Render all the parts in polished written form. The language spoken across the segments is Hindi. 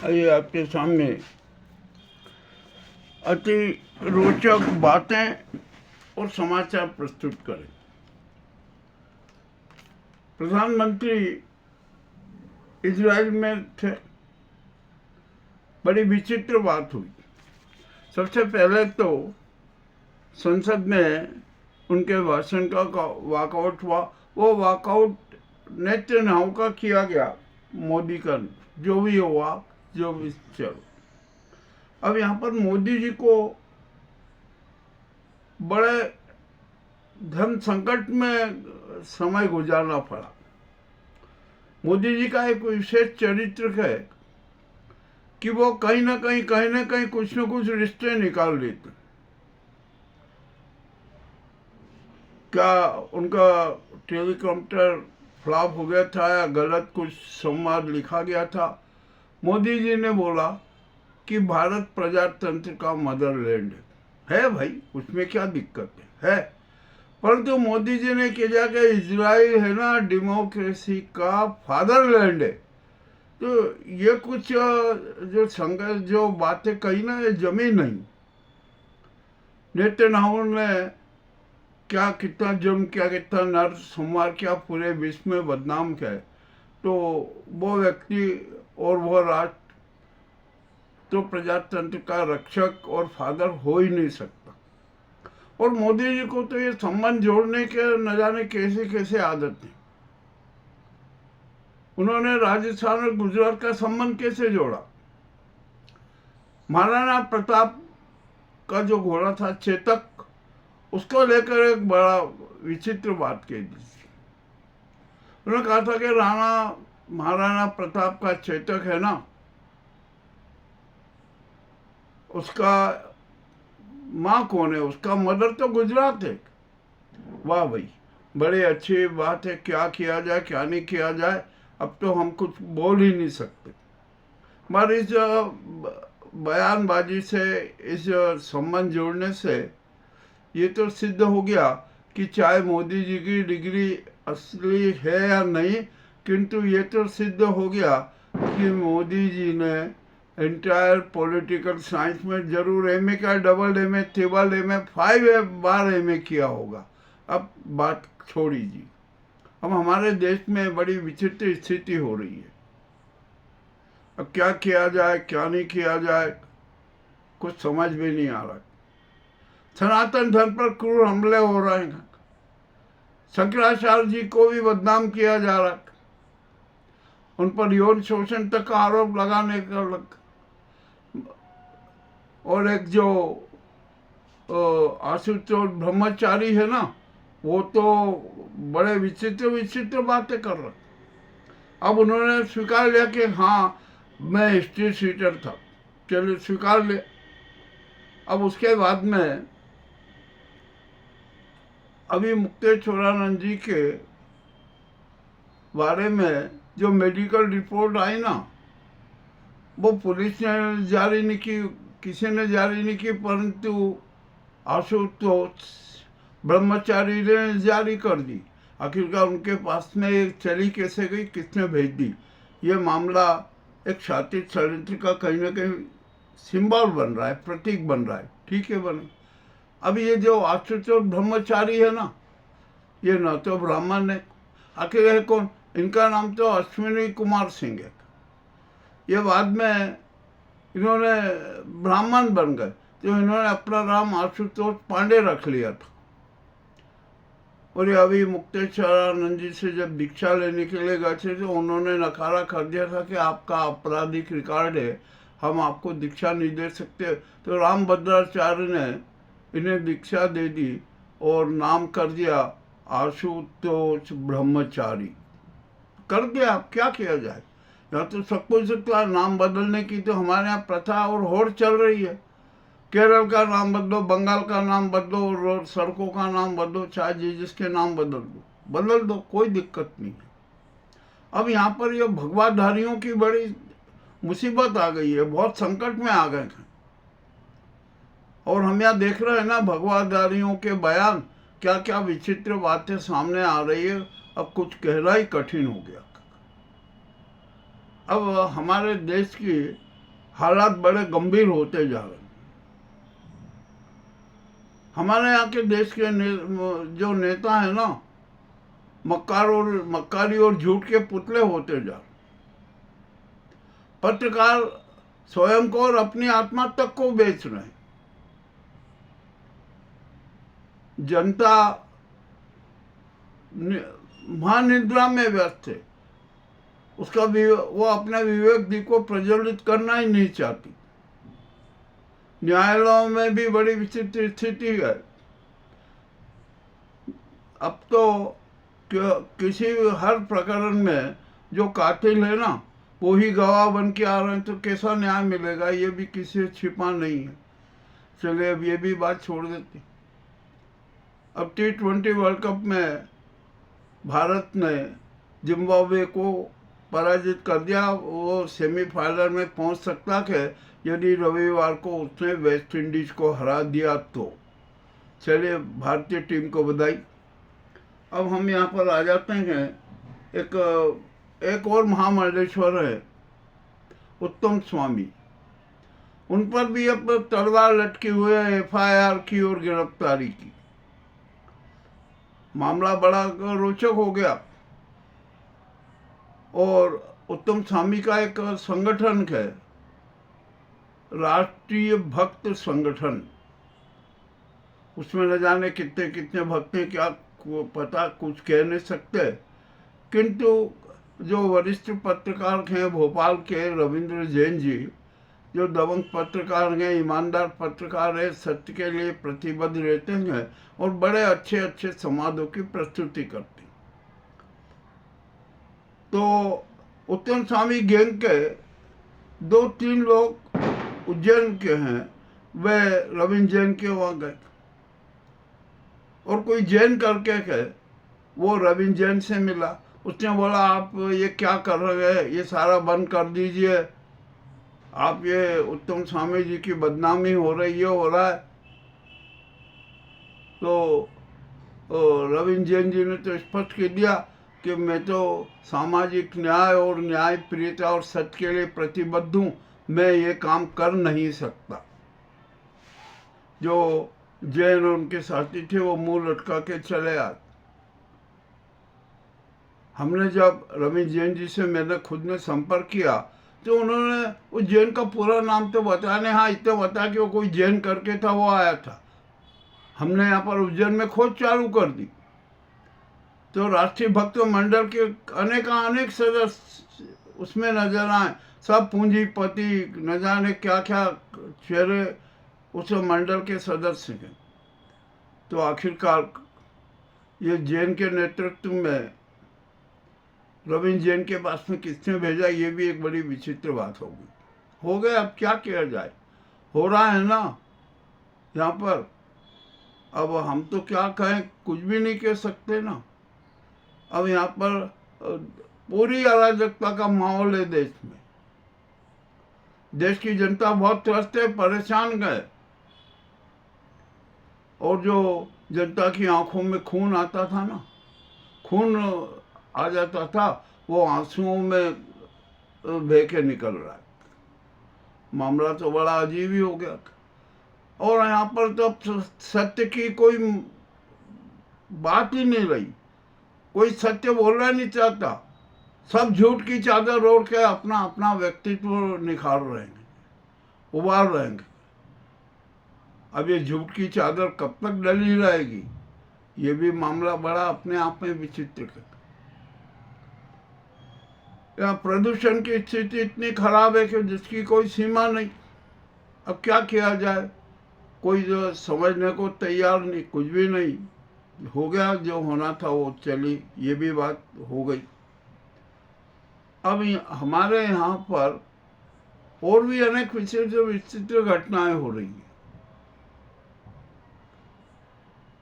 आइए आपके सामने अति रोचक बातें और समाचार प्रस्तुत करें। प्रधानमंत्री इजराइल में थे। बड़ी विचित्र बात हुई। सबसे पहले तो संसद में उनके भाषण का वॉकआउट हुआ। वो वॉकआउट नेतन्याहू का किया गया, मोदी का जो भी हुआ, जो भी चलो। अब यहाँ पर मोदी जी को बड़े धन संकट में समय गुजारना पड़ा। मोदी जी का एक विशेष चरित्र है कि वो कहीं ना कहीं कुछ न कुछ रिश्ते निकाल लेते। क्या उनका टेलीकॉम्प्टर फ्लॉप हो गया था या गलत कुछ संवाद लिखा गया था? मोदी जी ने बोला कि भारत प्रजातंत्र का मदरलैंड है भाई, उसमें क्या दिक्कत है। परंतु मोदी जी ने कहा कि इजराइल है ना डेमोक्रेसी का फादरलैंड है। तो ये कुछ जो बातें कही ना, ये जमी नहीं। नेतन्याहू ने क्या कितना जुर्म किया, कितना नरसंहार किया, पूरे विश्व में बदनाम किया। तो वो व्यक्ति और वो राष्ट्र तो प्रजातंत्र का रक्षक और फादर हो ही नहीं सकता। और मोदी जी को तो ये संबंध जोड़ने के न जाने कैसे कैसे आदत है। उन्होंने राजस्थान और गुजरात का संबंध कैसे जोड़ा? महाराणा प्रताप का जो घोड़ा था चेतक, उसको लेकर एक बड़ा विचित्र बात कह दी। उन्होंने कहा था कि महाराणा प्रताप का चेतक है ना, उसका माँ कौन है? उसका मदर तो गुजरात है। वाह भाई, बड़ी अच्छी बात है। क्या किया जाए क्या नहीं किया जाए, अब तो हम कुछ बोल ही नहीं सकते। मगर इस बयानबाजी से, इस संबंध जोड़ने से ये तो सिद्ध हो गया कि चाहे मोदी जी की डिग्री असली है या नहीं, किंतु ये तो सिद्ध हो गया कि मोदी जी ने एंटायर पॉलिटिकल साइंस में जरूर एमए का, डबल एमए, ट्रिपल एमए, 5 बार एमए किया होगा। अब बात छोड़ दीजिए। अब हमारे देश में बड़ी विचित्र स्थिति हो रही है। अब क्या किया जाए क्या नहीं किया जाए, कुछ समझ भी नहीं आ रहा। सनातन धर्म पर क्रूर हमले हो रहे हैं। शंकराचार्य जी को भी बदनाम किया जा रहा है। उन पर यौन शोषण तक का आरोप लगाने का लग। और एक जो आशुतोष ब्रह्मचारी है ना, वो तो बड़े विचित्र बातें कर रहे। अब उन्होंने स्वीकार लिया कि हाँ, मैं हिस्ट्री सीटर था। चलिए स्वीकार ले। अब उसके बाद में अभी मुक्तेश्वरानंद जी के बारे में जो मेडिकल रिपोर्ट आई ना, वो पुलिस ने जारी नहीं की, किसी ने जारी नहीं की, परंतु आशुतोष ब्रह्मचारी ने जारी कर दी। आखिरकार उनके पास में एक चली कैसे गई, किसने भेज दी? ये मामला एक शातिर षड्यंत्र का कहीं ना कहीं सिंबल बन रहा है, प्रतीक बन रहा है। ठीक है बने। अब ये जो आशुतोष ब्रह्मचारी है ना, ये न तो ब्राह्मण है, आखिर है कौन? इनका नाम तो अश्विनी कुमार सिंह है। ये बाद में इन्होंने ब्राह्मण बन गए, तो इन्होंने अपना नाम आशुतोष पांडे रख लिया था। और ये अभी मुक्तेश्वरानंद जी से जब दीक्षा लेने के लिए गए थे, तो उन्होंने नकारा कर दिया था कि आपका आपराधिक रिकॉर्ड है, हम आपको दीक्षा नहीं दे सकते। तो रामभद्राचार्य ने इन्हें दीक्षा दे दी और नाम कर दिया आशुतोष ब्रह्मचारी। कर दिया। अब क्या किया जाए? यहाँ तो सब कुछ का नाम बदलने की तो हमारे यहाँ प्रथा और होड़ चल रही है। केरल का नाम बदलो, बंगाल का नाम बदलो, सड़कों का नाम बदलो, चाहे जिसके नाम बदल दो, कोई दिक्कत नहीं है। अब यहाँ पर ये भगवाधारियों की बड़ी मुसीबत आ गई है, बहुत संकट में आ गए हैं। और हम यहाँ देख रहे हैं ना, भगवाधारियों के बयान, क्या क्या विचित्र बातें सामने आ रही है। अब कुछ कहना ही कठिन हो गया। अब हमारे देश की हालात बड़े गंभीर होते जा रहे हैं। हमारे यहाँ के देश के जो नेता हैं ना, मक्कारी और झूठ के पुतले होते जा रहे। पत्रकार स्वयं को और अपनी आत्मा तक को बेच रहे हैं। जनता महानिद्रा में व्यस्त है। वो अपने विवेक दी को प्रज्वलित करना ही नहीं चाहती। न्यायालयों में भी बड़ी विचित्र स्थिति है। अब तो किसी हर प्रकरण में जो कातिल है ना, वो ही गवाह बन के आ रहे हैं, तो कैसा न्याय मिलेगा? ये भी किसी से छिपा नहीं है। चलिए अब ये भी बात छोड़ देते। अब T20 वर्ल्ड कप में भारत ने जिम्बाब्वे को पराजित कर दिया। वो सेमीफाइनल में पहुंच सकता है यदि रविवार को उसने वेस्ट इंडीज को हरा दिया तो। चलिए भारतीय टीम को बधाई। अब हम यहाँ पर आ जाते हैं, एक और महामंडलेश्वर है, उत्तम स्वामी। उन पर भी अब तलवार लटकी हुई है FIR की और गिरफ्तारी की। मामला बड़ा रोचक हो गया। और उत्तम स्वामी का एक संगठन है, राष्ट्रीय भक्त संगठन। उसमें न जाने कितने कितने भक्त हैं, क्या पता, कुछ कह नहीं सकते। किंतु जो वरिष्ठ पत्रकार हैं भोपाल के रविंद्र जैन जी, जो दबंग पत्रकार हैं, ईमानदार पत्रकार है, सत्य के लिए प्रतिबद्ध रहते हैं और बड़े अच्छे अच्छे संवादों की प्रस्तुति करते हैं। तो उत्तम स्वामी गैंग के 2-3 लोग उज्जैन के हैं, वे रविंद्र जैन के वहाँ गए और कोई जैन करके है, वो रविंद्र जैन से मिला। उसने बोला, आप ये क्या कर रहे हैं, ये सारा बंद कर दीजिए, आप ये उत्तम स्वामी जी की बदनामी हो रही है, हो रहा है। तो रविंद्र जैन जी ने तो स्पष्ट कर दिया कि मैं तो सामाजिक न्याय और न्याय प्रियता और सत्य के लिए प्रतिबद्ध हूँ, मैं ये काम कर नहीं सकता। जो जैन और उनके साथी थे वो मुंह लटका के चले आए। हमने जब रविंद्र जैन जी से मैंने खुद ने संपर्क किया तो उन्होंने उस जैन का पूरा नाम तो बताया नहीं, हाँ इतना बता कि वो कोई जैन करके था, वो आया था। हमने यहाँ पर उज्जैन में खोज चालू कर दी तो राष्ट्रीय भक्त मंडल के अनेक सदस्य उसमें नजर आए। सब पूंजीपति, न जाने क्या क्या चेहरे उस मंडल के सदस्य हैं। तो आखिरकार ये जैन के नेतृत्व में रविंद्र जैन के पास में किसने भेजा, ये भी एक बड़ी विचित्र बात होगी। हो गया, अब क्या किया जाए, हो रहा है ना यहाँ पर। अब हम तो क्या कहें, कुछ भी नहीं कह सकते ना। अब यहाँ पर पूरी अराजकता का माहौल है देश में। देश की जनता बहुत त्रस्त है, परेशान गए। और जो जनता की आंखों में खून आता था ना, खून आ जाता था, वो आंसुओं में बह के निकल रहा है। मामला तो बड़ा अजीब ही हो गया। और यहाँ पर तो सत्य की कोई बात ही नहीं रही, कोई सत्य बोलना नहीं चाहता। सब झूठ की चादर ओढ़ के अपना अपना व्यक्तित्व निखार रहेंगे, उबार रहेंगे। अब ये झूठ की चादर कब तक डली रहेगी, ये भी मामला बड़ा अपने आप में विचित्र है। यहाँ प्रदूषण की स्थिति इतनी खराब है कि जिसकी कोई सीमा नहीं। अब क्या किया जाए, कोई जो समझने को तैयार नहीं, कुछ भी नहीं। हो गया जो होना था वो चली, ये भी बात हो गई। अब हमारे यहाँ पर और भी अनेक विचित्र घटनाएं हो रही हैं।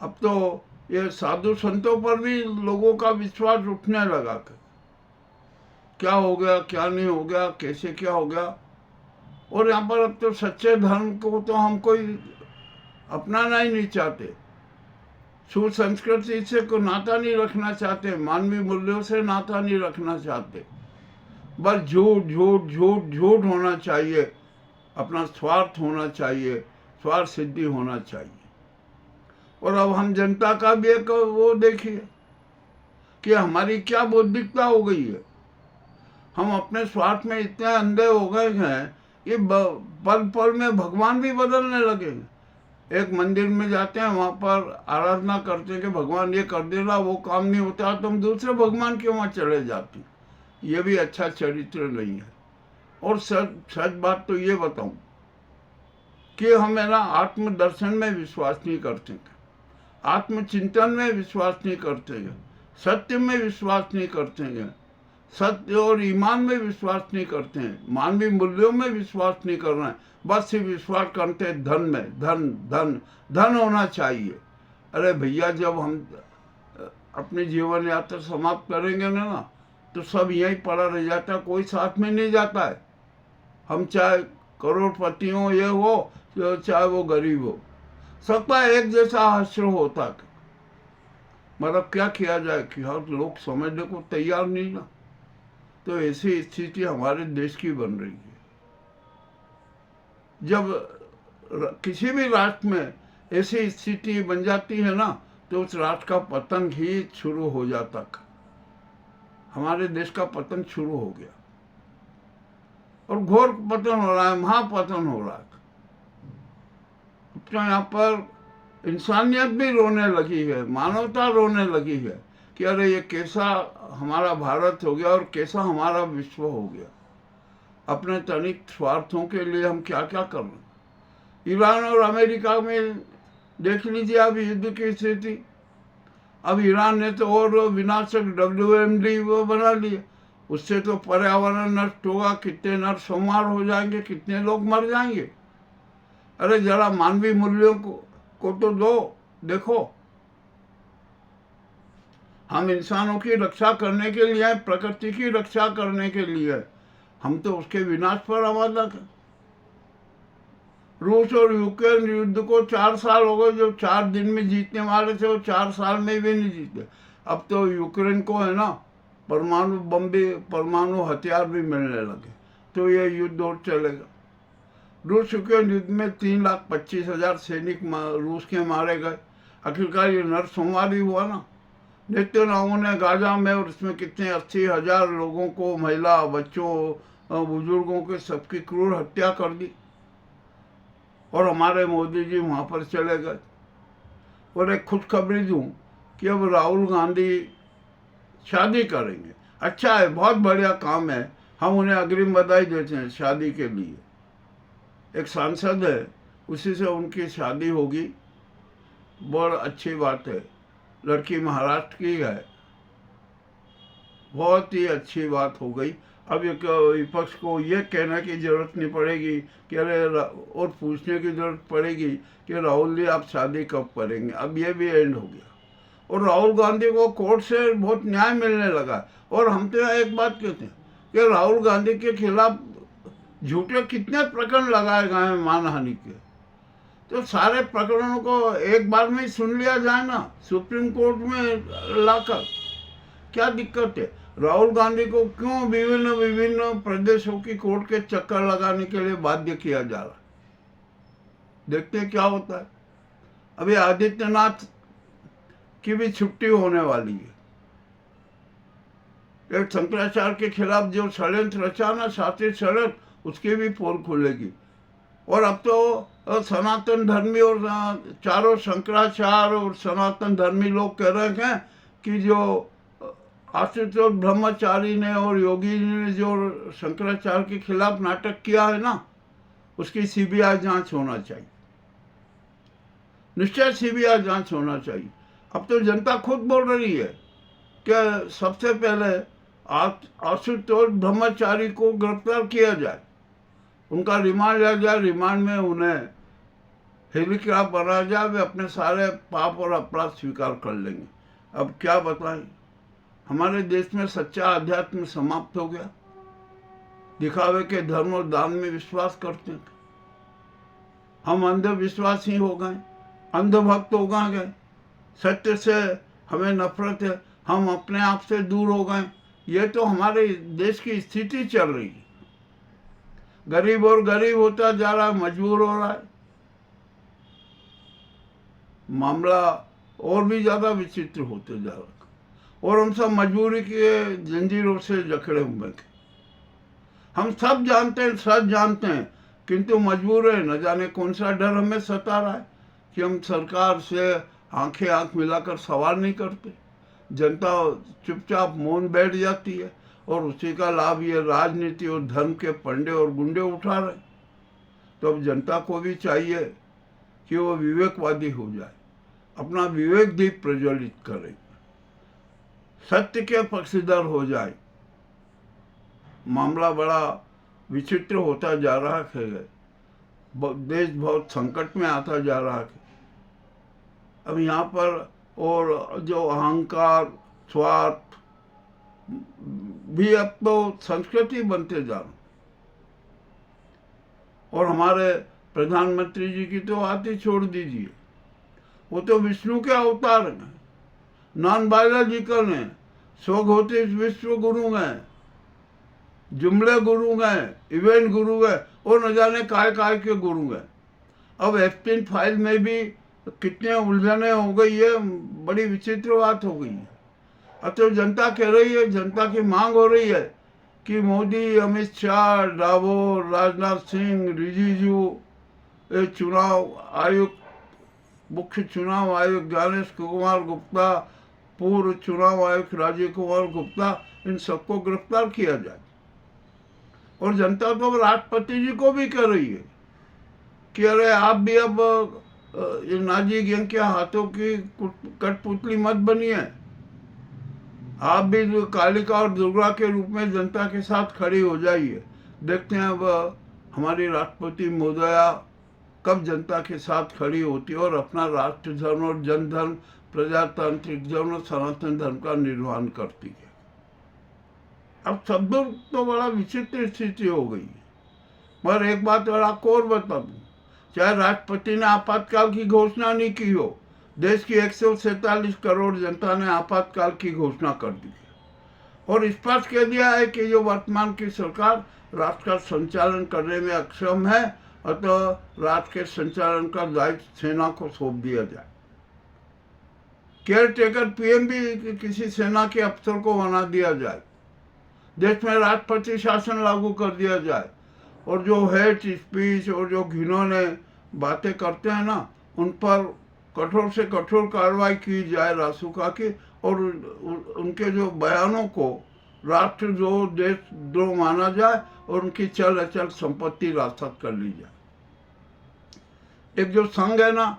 अब तो ये साधु संतों पर भी लोगों का विश्वास उठने लगा कि क्या हो गया, क्या नहीं हो गया, कैसे क्या हो गया। और यहाँ पर अब तो सच्चे धर्म को तो हम कोई अपनाना ही नहीं चाहते, सुसंस्कृति से कोई नाता नहीं रखना चाहते, मानवीय मूल्यों से नाता नहीं रखना चाहते। बस झूठ झूठ झूठ झूठ होना चाहिए, अपना स्वार्थ होना चाहिए, स्वार्थ सिद्धि होना चाहिए। और अब हम जनता का भी एक वो देखिए कि हमारी क्या बौद्धिकता हो गई है। हम अपने स्वार्थ में इतने अंधे हो गए हैं कि पल पल में भगवान भी बदलने लगे। एक मंदिर में जाते हैं, वहाँ पर आराधना करते हैं कि भगवान ये कर देना, वो काम नहीं होता तो हम दूसरे भगवान के वहाँ चले जाते हैं। ये भी अच्छा चरित्र नहीं है। और सच बात तो ये बताऊं कि हम है ना आत्मदर्शन में विश्वास नहीं करते, आत्मचिंतन में विश्वास नहीं करते हैं, सत्य में विश्वास नहीं करते हैं, सत्य और ईमान में विश्वास नहीं करते हैं, मानवीय मूल्यों में विश्वास नहीं कर रहे हैं, बस सिर्फ विश्वास करते हैं धन में। धन धन धन होना चाहिए। अरे भैया, जब हम अपनी जीवन यात्रा समाप्त करेंगे ना तो सब यहीं पड़ा रह जाता है, कोई साथ में नहीं जाता है। हम चाहे करोड़पति हो, ये हो, चाहे वो गरीब हो, सबका एक जैसा हश्र होता है। मतलब क्या किया जाए कि हर लोग समझने को तैयार नहीं ना। तो ऐसी स्थिति हमारे देश की बन रही है। जब किसी भी राष्ट्र में ऐसी स्थिति बन जाती है ना तो उस राष्ट्र का पतन ही शुरू हो जाता। हमारे देश का पतन शुरू हो गया और घोर पतन हो रहा है, महापतन हो रहा है। तो यहाँ पर इंसानियत भी रोने लगी है, मानवता रोने लगी है कि अरे ये कैसा हमारा भारत हो गया और कैसा हमारा विश्व हो गया। अपने तनिक स्वार्थों के लिए हम क्या क्या कर रहे हैं। ईरान और अमेरिका में देख लीजिए अभी युद्ध की स्थिति। अब ईरान ने तो और विनाशक WMD वो बना लिया, उससे तो पर्यावरण नष्ट होगा, कितने नरसंहार हो जाएंगे, कितने लोग मर जाएंगे। अरे जरा मानवीय मूल्यों को तो देखो। हम इंसानों की रक्षा करने के लिए, प्रकृति की रक्षा करने के लिए, हम तो उसके विनाश पर आमादा हैं। रूस और यूक्रेन युद्ध को 4 साल हो गए, जो 4 दिन में जीतने वाले थे वो 4 साल में भी नहीं जीते। अब तो यूक्रेन को है ना परमाणु बम भी, परमाणु हथियार भी मिलने लगे, तो ये युद्ध और चलेगा। रूस यूक्रेन युद्ध में 3,25,000 सैनिक रूस के मारे गए। आखिरकार ये नरसंहार ही हुआ ना। नेतन्याहू ने गाजा में और इसमें कितने 80,000 लोगों को, महिला, बच्चों, बुजुर्गों के सबकी क्रूर हत्या कर दी। और हमारे मोदी जी वहाँ पर चले गए। और एक खुशखबरी दूँ कि अब राहुल गांधी शादी करेंगे। अच्छा है, बहुत बढ़िया काम है, हम उन्हें अग्रिम बधाई देते हैं शादी के लिए। एक सांसद है, उसी से उनकी शादी होगी, बहुत अच्छी बात है। लड़की महाराष्ट्र की है, बहुत ही अच्छी बात हो गई। अब एक विपक्ष को ये कहने की जरूरत नहीं पड़ेगी कि अरे, और पूछने की जरूरत पड़ेगी कि राहुल जी आप शादी कब करेंगे। अब ये भी एंड हो गया और राहुल गांधी को कोर्ट से बहुत न्याय मिलने लगा। और हम तो एक बात कहते हैं कि राहुल गांधी के खिलाफ झूठे कितने प्रकरण लगाए गए हैं मानहानि के, तो सारे प्रकरणों को एक बार में ही सुन लिया जाए ना सुप्रीम कोर्ट में लाकर। क्या दिक्कत है? राहुल गांधी को क्यों विभिन्न प्रदेशों की कोर्ट के चक्कर लगाने के लिए बाध्य किया जा रहा है? देखते हैं क्या होता है। अभी आदित्यनाथ की भी छुट्टी होने वाली है। एक शंकराचार्य के खिलाफ जो षड्यंत्र रचा ना, शातिर षड्यंत्र, उसकी भी पोल खुलेगी। और अब तो सनातन धर्मी और चारों शंकराचार्य और सनातन धर्मी लोग कह रहे हैं कि जो आशुतोष ब्रह्मचारी ने और योगी ने जो शंकराचार्य के खिलाफ नाटक किया है ना, उसकी CBI जांच होना चाहिए, निश्चय CBI जांच होना चाहिए। अब तो जनता खुद बोल रही है कि सबसे पहले आशुतोष ब्रह्मचारी को गिरफ्तार किया जाए, उनका रिमांड लिया जाए, रिमांड में उन्हें हेलीकॉप्टर बनाया जाए, वे अपने सारे पाप और अपराध स्वीकार कर लेंगे। अब क्या बताएं, हमारे देश में सच्चा अध्यात्म समाप्त हो गया। दिखावे के धर्म और दान में विश्वास करते हैं। हम अंधविश्वासी हो गए, अंधभक्त हो गए, सत्य से हमें नफरत है, हम अपने आप से दूर हो गए। ये तो हमारे देश की स्थिति चल रही है। गरीब और गरीब होता जा रहा है, मजबूर हो रहा है। मामला और भी ज़्यादा विचित्र होते जा रहा है और हम सब मजबूरी के जंजीरों से जकड़े हुए हैं। हम सब जानते हैं, सच जानते हैं, किंतु मजबूर है। न जाने कौन सा डर हमें सता रहा है कि हम सरकार से आंखें आंख मिलाकर सवाल नहीं करते। जनता चुपचाप मौन बैठ जाती है और उसी का लाभ ये राजनीति और धर्म के पंडे और गुंडे उठा रहे। तो अब जनता को भी चाहिए कि वो विवेकवादी हो जाए, अपना विवेक दीप प्रज्वलित करे, सत्य के पक्षधर हो जाए। मामला बड़ा विचित्र होता जा रहा है, देश बहुत संकट में आता जा रहा है। अब यहाँ पर और जो अहंकार, स्वार्थ भी अब तो संस्कृति बनते जा रहा। और हमारे प्रधानमंत्री जी की तो बात ही छोड़ दीजिए, वो तो विष्णु के अवतार हैं, नॉन बायोलॉजिकल हैं, स्वघोषित विश्व गुरु हैं, जुमले गुरु हैं, इवेंट गुरु हैं और न जाने काय काय के गुरु हैं। अब एप्स्टीन फाइल में भी कितने उलझने हो गई है, बड़ी विचित्र बात हो गई है। अब तो जनता कह रही है, जनता की मांग हो रही है कि मोदी, अमित शाह, डाबोर, राजनाथ सिंह, रिजिजू, चुनाव आयुक्त, मुख्य चुनाव आयुक्त ज्ञानेश कुमार गुप्ता, पूर्व चुनाव आयुक्त राजीव कुमार गुप्ता, इन सबको गिरफ्तार किया जाए। और जनता तो राष्ट्रपति जी को भी कह रही है कि अरे आप भी अब नाजी गैंग के हाथों की कठपुतली मत बनिए, आप भी कालिका और दुर्गा के रूप में जनता के साथ खड़ी हो जाइए। देखते हैं अब हमारी राष्ट्रपति महोदया कब जनता के साथ खड़ी होती है और अपना राष्ट्र धर्म और जन धर्म, प्रजातांत्रिक धर्म और सनातन धर्म का निर्वहन करती है। अब सब तो बड़ा विचित्र स्थिति हो गई है। मगर एक बात और आपको और बता दूं, चाहे राष्ट्रपति ने आपातकाल की घोषणा नहीं की हो, देश की 147 करोड़ जनता ने आपातकाल की घोषणा कर दी है और स्पष्ट कह दिया है कि जो वर्तमान की सरकार राष्ट्र का संचालन करने में अक्षम है, अतः राष्ट्र के संचालन का दायित्व सेना को सौंप दिया जाए। केयर टेकर पीएम भी किसी सेना के अफसर को बना दिया जाए। देश में राष्ट्रपति शासन लागू कर दिया जाए और जो हेट स्पीच और जो घिनौने बातें करते हैं ना, उन पर कठोर से कठोर कार्रवाई की जाए रासुका की, और उनके जो बयानों को राष्ट्रद्रोह, देशद्रोह माना जाए और उनकी चल अचल संपत्ति रासत कर ली जाए। एक जो संघ है ना,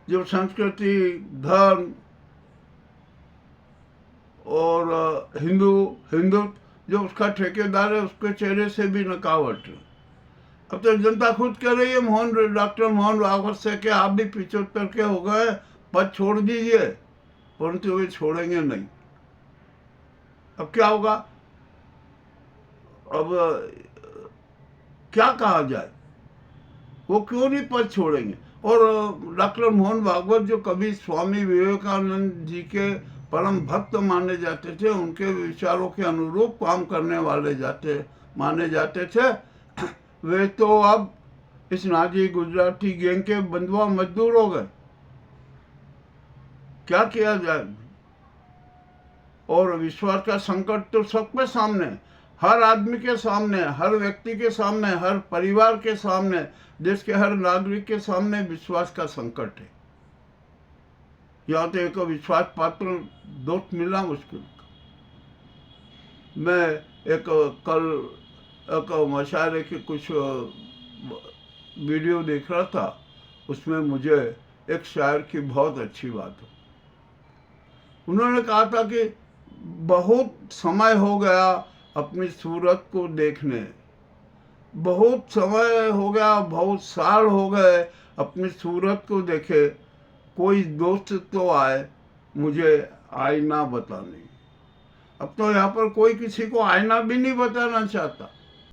जो संस्कृति, धर्म और हिंदू जो उसका ठेकेदार है, उसके चेहरे से भी नकावट। अब तो जनता खुद कह रही है डॉक्टर मोहन भागवत से कि आप भी 75 के हो गए, पद छोड़ दीजिए, परंतु वे छोड़ेंगे नहीं। अब क्या होगा? अब क्या कहा जाए, वो क्यों नहीं पद छोड़ेंगे? और डॉक्टर मोहन भागवत जो कभी स्वामी विवेकानंद जी के परम भक्त माने जाते थे, उनके विचारों के अनुरूप काम करने वाले माने जाते थे, वे तो अब इस नाजी गुजराती गैंग के बंधुआ मजदूर हो गए। क्या किया जाए? और विश्वास का संकट तो सबके सामने, हर आदमी के सामने, हर व्यक्ति के सामने, हर परिवार के सामने, देश के हर नागरिक के सामने विश्वास का संकट है। यहाँ तो एक विश्वास पात्र दोस्त मिला मुश्किल। मैं कल एक मशायरे की कुछ वीडियो देख रहा था, उसमें मुझे एक शायर की बहुत अच्छी बात हो। उन्होंने कहा था कि बहुत समय हो गया अपनी सूरत को देखने, बहुत समय हो गया, बहुत साल हो गए अपनी सूरत को देखे, कोई दोस्त तो आए मुझे आईना बताने। अब तो यहाँ पर कोई किसी को आईना भी नहीं बताना चाहता।